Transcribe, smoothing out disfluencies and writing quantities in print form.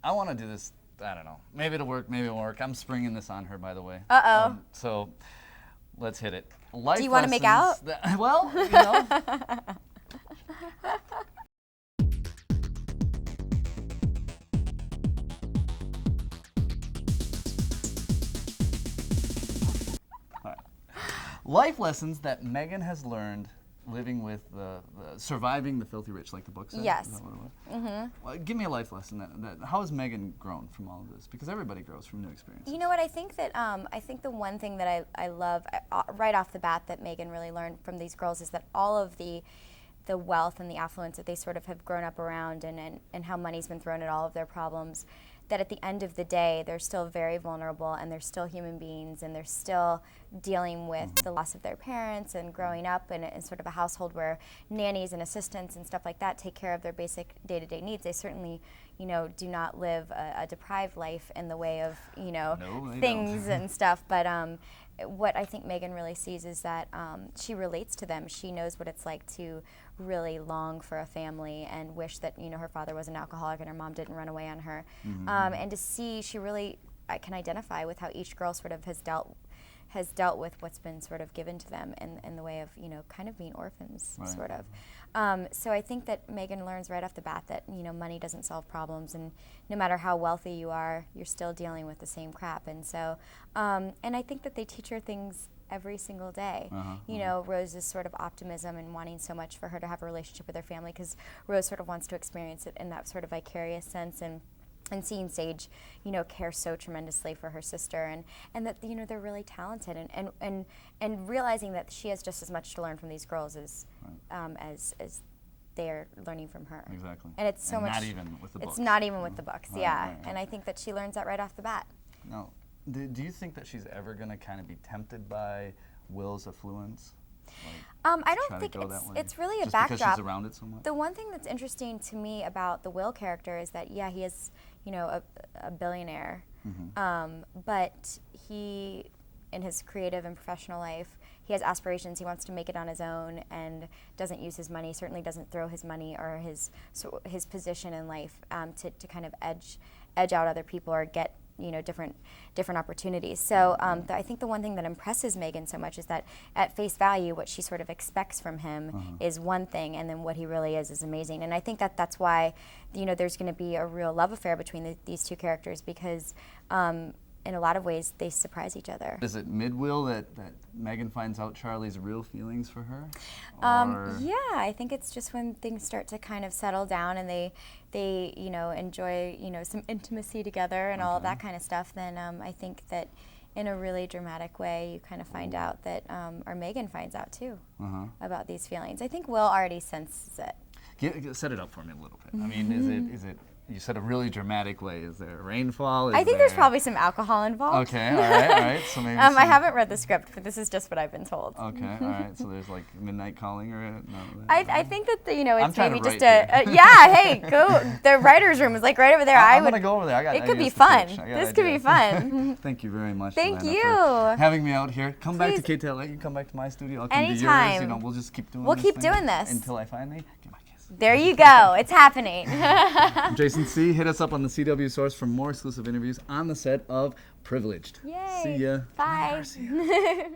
I want to do this. I don't know. Maybe it'll work. Maybe it won't work. I'm springing this on her, by the way. Uh-oh. So let's hit it. Life Do you want to make out? Well, you know. All right. Life lessons that Megan has learned living with surviving the filthy rich, like the book said. Yes. Is that what it was? Well, give me a life lesson. How has Megan grown from all of this? Because everybody grows from new experiences. You know what? I think that I think the one thing that I love right off the bat that Megan really learned from these girls is that all of the wealth and the affluence that they sort of have grown up around, and how money's been thrown at all of their problems, that at the end of the day, they're still very vulnerable, and they're still human beings, and they're still dealing with the loss of their parents and growing up in sort of a household where nannies and assistants and stuff like that take care of their basic day-to-day needs. They certainly, do not live a deprived life in the way of, things and stuff. But what I think Megan really sees is that she relates to them. She knows what it's like to really long for a family and wish that her father was an alcoholic and her mom didn't run away on her. And to see, I can identify with how each girl sort of has dealt with what's been sort of given to them in the way of kind of being orphans, right. Sort of. So I think that Megan learns right off the bat that money doesn't solve problems, and no matter how wealthy you are, you're still dealing with the same crap. And so, and I think that they teach her things every single day. Rose's sort of optimism and wanting so much for her to have a relationship with her family, because Rose sort of wants to experience it in that sort of vicarious sense, and seeing Sage, care so tremendously for her sister, and that they're really talented, and realizing that she has just as much to learn from these girls as they're learning from her. Exactly. And it's so much. Not even with the books. It's not even with the books. Right, yeah. right. And I think that she learns that right off the bat. Now, do you think that she's ever going to kind of be tempted by Will's affluence? I don't think it's really a backdrop. Because she's around it so much? The one thing that's interesting to me about the Will character is that, he is, a billionaire, but he, in his creative and professional life, he has aspirations. He wants to make it on his own and doesn't use his money, certainly doesn't throw his money or his position in life to kind of edge out other people or get different opportunities. So I think the one thing that impresses Megan so much is that at face value, what she sort of expects from him is one thing, and then what he really is amazing. And I think that that's why there's going to be a real love affair between these two characters, because in a lot of ways they surprise each other. Is it mid-will that Megan finds out Charlie's real feelings for her? Yeah, I think it's just when things start to kind of settle down and they enjoy some intimacy together and all of that kind of stuff. Then I think that in a really dramatic way you kind of find out that, or Megan finds out too, about these feelings. I think Will already senses it. Set it up for me a little bit. I mean, is it? You said a really dramatic way. Is there rainfall? I think there's probably some alcohol involved. Okay, all right. So maybe. I haven't read the script, but this is just what I've been told. Okay, all right. So there's like midnight calling or no? I think that it's maybe just hey, go. The writer's room is like right over there. I'm gonna go over there. It could be fun. This could be fun. Thank you very much. Thank Joanna, you for having me out here. Come back to KTLA. You can come back to my studio. I'll come anytime. to yours. We'll just keep doing. We'll keep doing this until I finally get my kiss. There you go. It's happening. I'm Jason C. Hit us up on the CW Source for more exclusive interviews on the set of Privileged. Yay. See ya. Bye. JoAnna Garcia.